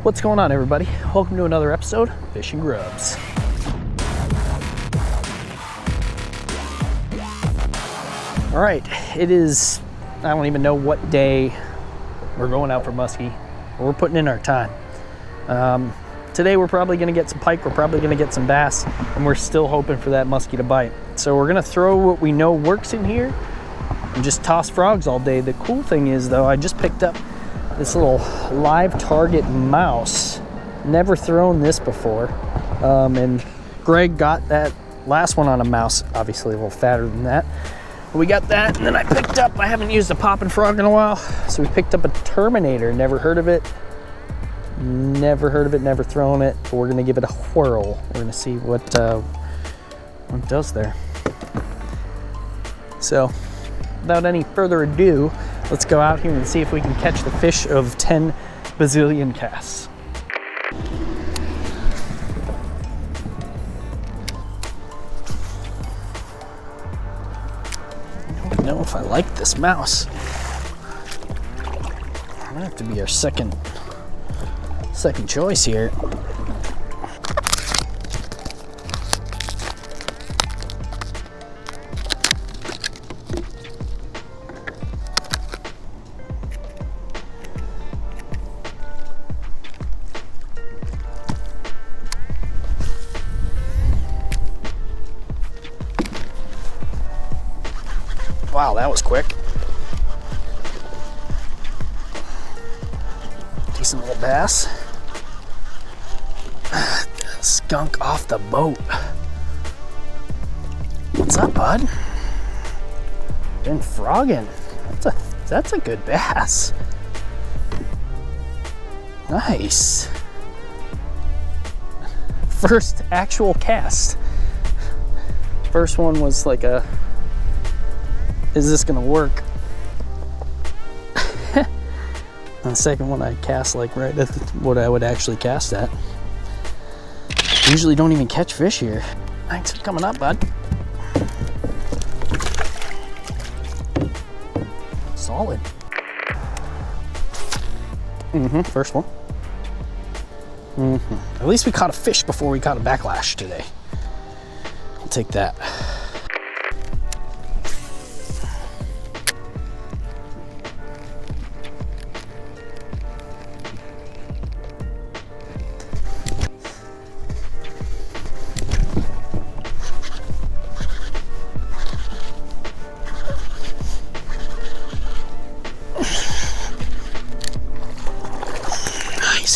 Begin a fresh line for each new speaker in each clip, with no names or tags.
What's going on, everybody? Welcome to another episode of Fish and Grubs. All right, it is, I don't even know what day we're going out for muskie, but we're putting in our time. Today we're probably gonna get some pike, we're probably gonna get some bass, and we're still hoping for that muskie to bite. So we're gonna throw what we know works in here and just toss frogs all day. The cool thing is though, I just picked up this little live target mouse. Never thrown this before. And Greg got that last one on a mouse, obviously a little fatter than that. We got that, and then I picked up, I haven't used a popping frog in a while, so we picked up a Terminator. Never heard of it, never thrown it, but we're gonna give it a whirl. We're gonna see what it does there. So, without any further ado, let's go out here and see if we can catch the fish of 10 bazillion casts. I don't know if I like this mouse. I'm gonna have to be our second choice here. Wow, that was quick. Decent little bass. Skunk off the boat. What's up, bud? Been frogging. That's a good bass. Nice. First actual cast. First one was like a, is this gonna work? And the second one I cast like right at what I would actually cast at. Usually don't even catch fish here. Thanks for coming up, bud. Solid. First one. At least we caught a fish before we caught a backlash today. I'll take that.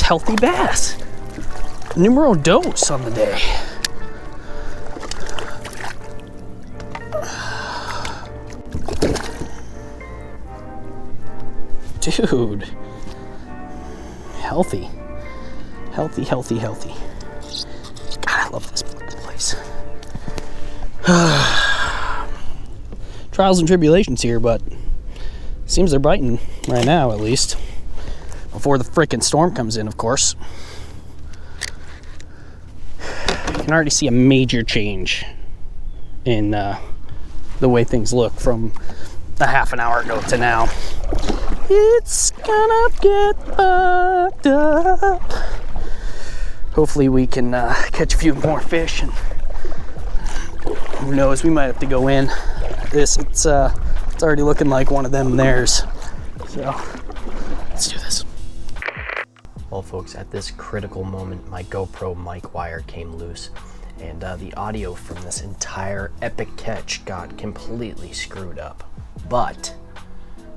Healthy bass. Numero dos on the day. Dude. Healthy. Healthy. God, I love this place. Trials and tribulations here, but seems they're biting right now, at least. Before the frickin' storm comes in, of course. You can already see a major change in the way things look from a half an hour ago to now. It's gonna get fucked up. Hopefully we can catch a few more fish, and who knows, we might have to go in. It's already looking like one of them theirs. So let's do this. Well, folks, at this critical moment, my GoPro mic wire came loose, and the audio from this entire epic catch got completely screwed up. But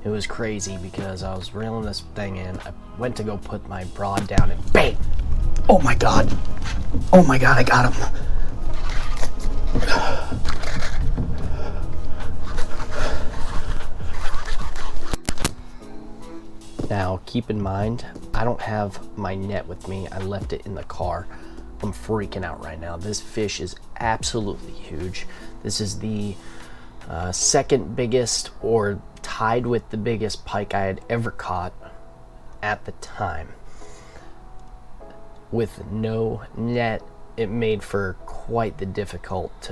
it was crazy because I was reeling this thing in. I went to go put my rod down, and bang! Oh my god! Oh my god, I got him! Now, keep in mind, I don't have my net with me. I left it in the car. I'm freaking out right now. This fish is absolutely huge. This is the second biggest, or tied with the biggest pike I had ever caught at the time. With no net, it made for quite the difficult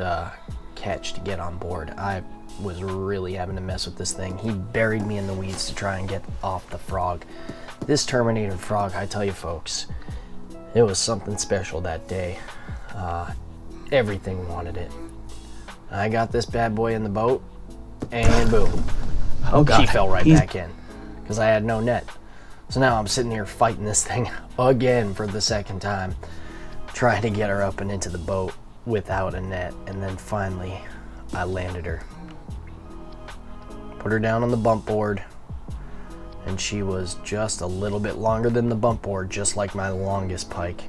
catch to get on board. I was really having to mess with this thing. He buried me in the weeds to try and get off the frog. This Terminator frog, I tell you folks,
It was something special that day. Everything wanted it. I got this bad boy in the boat, and boom.
Oh God.
She fell right back in because I had no net. So now I'm sitting here fighting this thing again for the second time, trying to get her up and into the boat without a net. And then finally, I landed her. Put her down on the bump board, and she was just a little bit longer than the bump board, just like my longest pike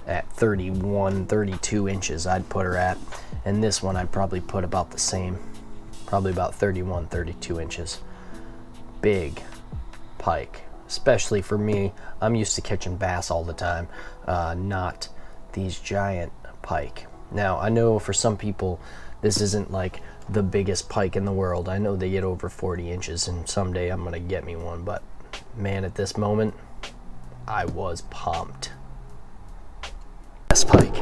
at 31, 32 inches I'd put her at. And this one I'd probably put about the same, probably about 31, 32 inches. Big pike, especially for me. I'm used to catching bass all the time, not these giant pike. Now, I know for some people, this isn't like the biggest pike in the world. I know they get over 40 inches, and someday I'm gonna get me one, but man, at this moment, I was pumped.
Best pike.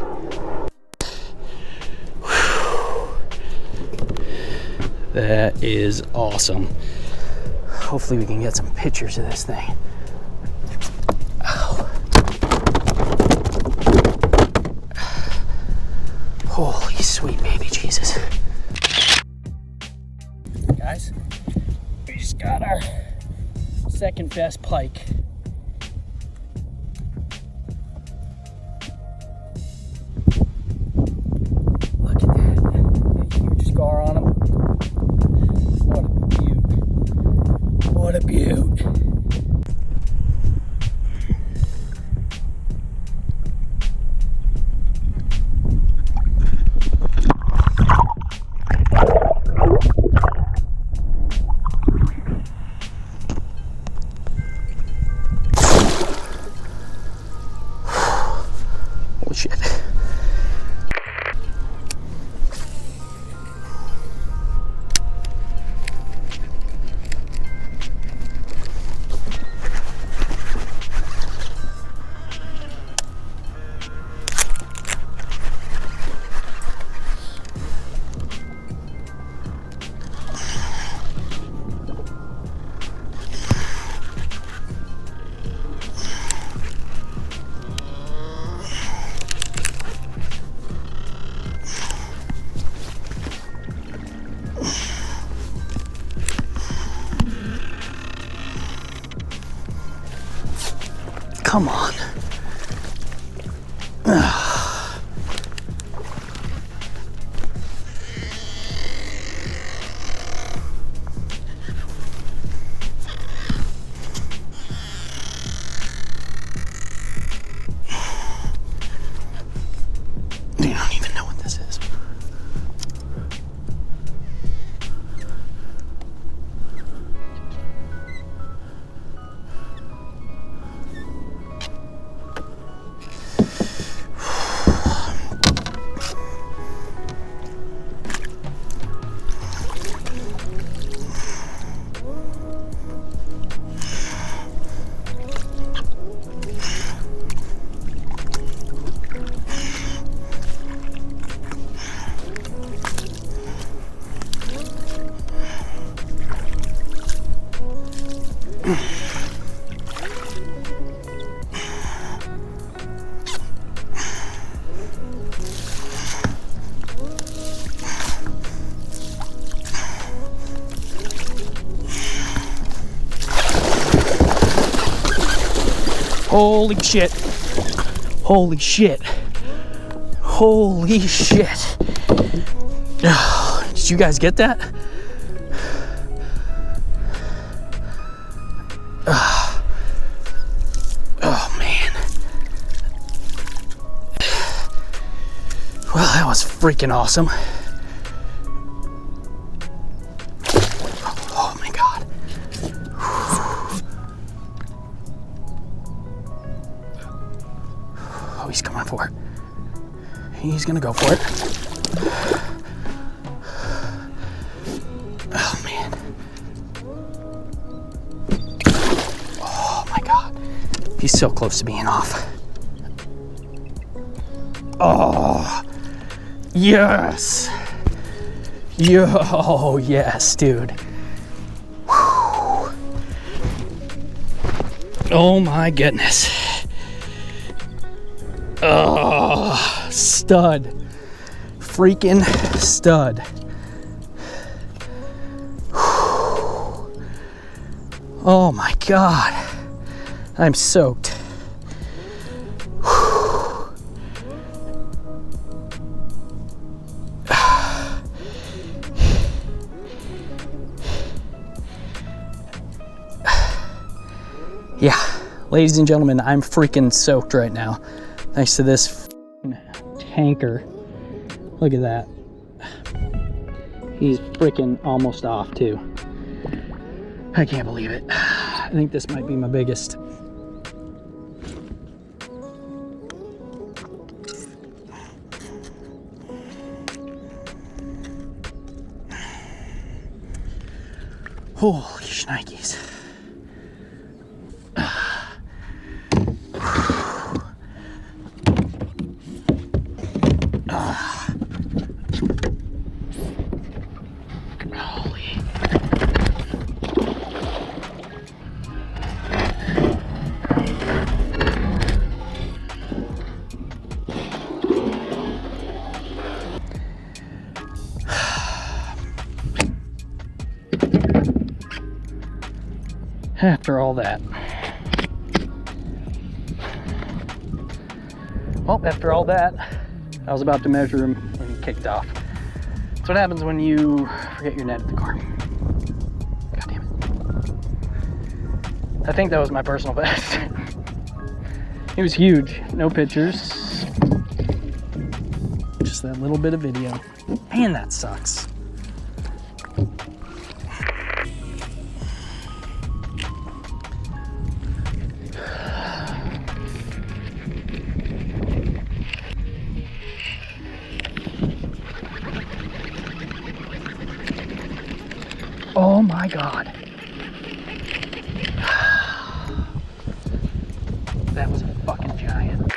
That is awesome. Hopefully we can get some pictures of this thing. Ow. Holy sweet baby Jesus. Guys, we just got our second best pike. Look at that. A huge scar on him. What a beaut. What a beaut. Holy shit. Come on. You don't even know what this is. Holy shit. Holy shit. Holy shit. Did you guys get that? Oh man. Well, that was freaking awesome. Oh my God. Oh, he's coming for it. He's gonna go for it. Oh man. Oh my God. He's so close to being off. Oh, yes. Oh, yes, dude. Whew. Oh my goodness. Oh, stud. Freaking stud. Oh my God. I'm soaked. Yeah, ladies and gentlemen, I'm freaking soaked right now. Thanks to this tanker. Look at that. He's freaking almost off too. I can't believe it. I think this might be my biggest. Holy shnikes. After all that. Well, after all that, I was about to measure him when he kicked off. That's what happens when you forget your net at the car. God damn it. I think that was my personal best. It was huge. No pictures. Just that little bit of video. Man, that sucks. Oh my God. That was a fucking giant.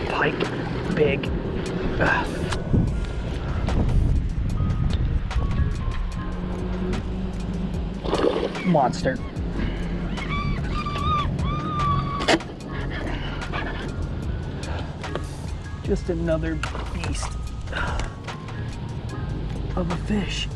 Pike, big. Monster. Just another beast of a fish.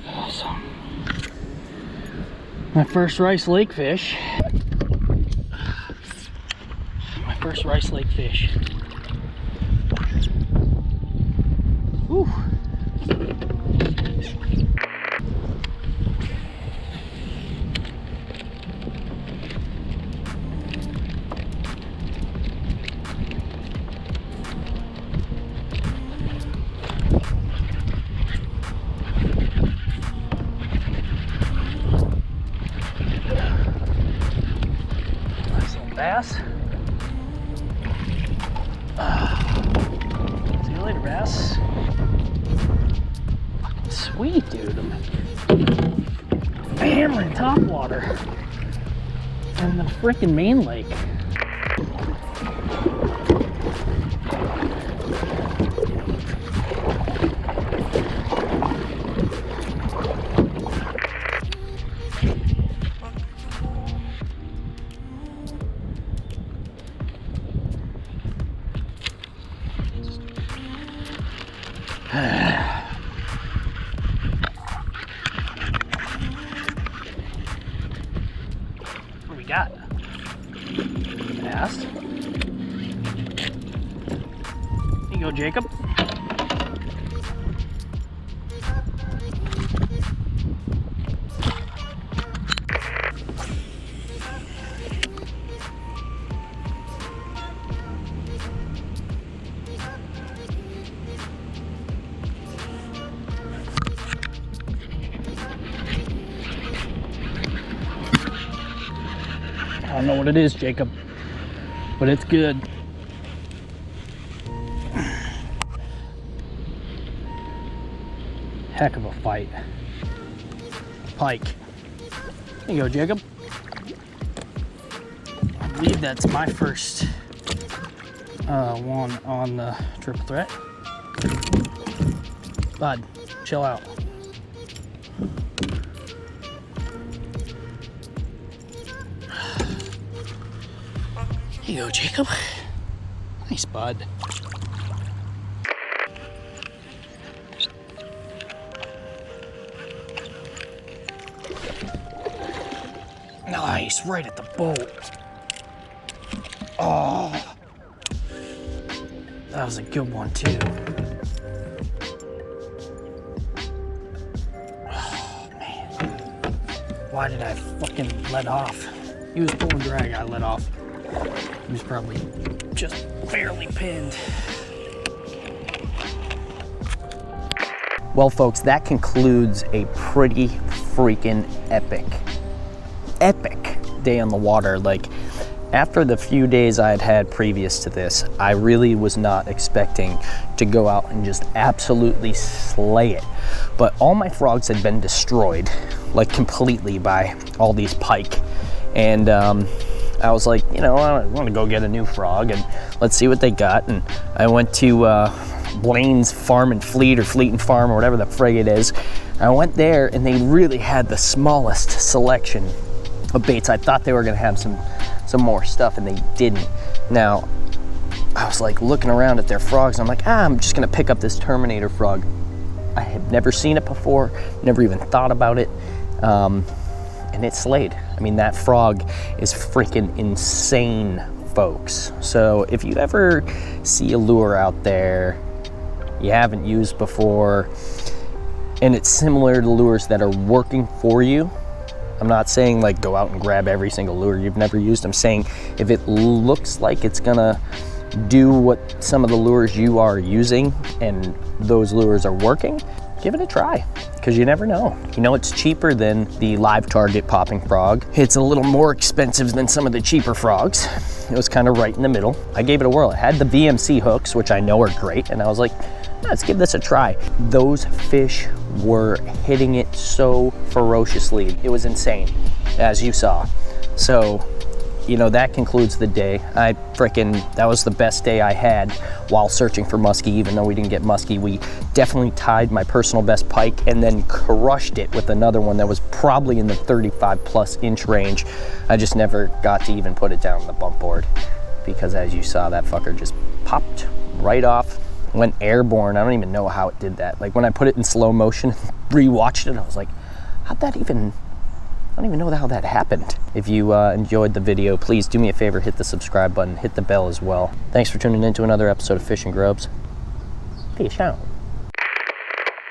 Awesome. My first Rice Lake fish. First Rice Lake fish. Whew. Nice little bass. See you later, bass. Fucking sweet, dude. I'm hammering top water in the freaking main lake. What do we got? Bass. Here you go, Jacob. I don't know what it is, Jacob, but it's good. heck of a fight. Pike. There you go, Jacob. I believe that's my first one on the triple threat. Bud, chill out. Here you go, Jacob. Nice, bud. Nice, right at the boat. Oh, that was a good one too. Oh man, why did I fucking let off? He was pulling drag, I let off. He was probably just barely pinned. Well, folks, that concludes a pretty freaking epic day on the water. Like, after the few days I had had previous to this, I really was not expecting to go out and just absolutely slay it. But all my frogs had been destroyed, like completely, by all these pike. And I was like, you know, I want to go get a new frog and let's see what they got. And I went to Blaine's Farm and Fleet, or Fleet and Farm, or whatever the frig it is. I went there and they really had the smallest selection of baits. I thought they were gonna have some more stuff, and they didn't. Now, I was like looking around at their frogs, and I'm like, I'm just gonna pick up this Terminator frog. I had never seen it before, never even thought about it, and it slayed. I mean, that frog is freaking insane, folks. So if you ever see a lure out there you haven't used before, and it's similar to lures that are working for you, I'm not saying like go out and grab every single lure you've never used. I'm saying if it looks like it's gonna do what some of the lures you are using and those lures are working, give it a try, because you never know. You know, it's cheaper than the live target popping frog. It's a little more expensive than some of the cheaper frogs. It was kind of right in the middle. I gave it a whirl. It had the VMC hooks, which I know are great, and I was like, let's give this a try. Those fish were hitting it so ferociously. It was insane, as you saw. So, you know, that concludes the day. That was the best day I had while searching for muskie. Even though we didn't get muskie, we definitely tied my personal best pike and then crushed it with another one that was probably in the 35+ inch range. I just never got to even put it down on the bump board, because as you saw, that fucker just popped right off, went airborne. I don't even know how it did that. Like, when I put it in slow motion, rewatched it, I was like, how'd that even, I don't even know how that happened. If you enjoyed the video, please do me a favor, hit the subscribe button, hit the bell as well. Thanks for tuning in to another episode of Fish and Grubs. Peace out.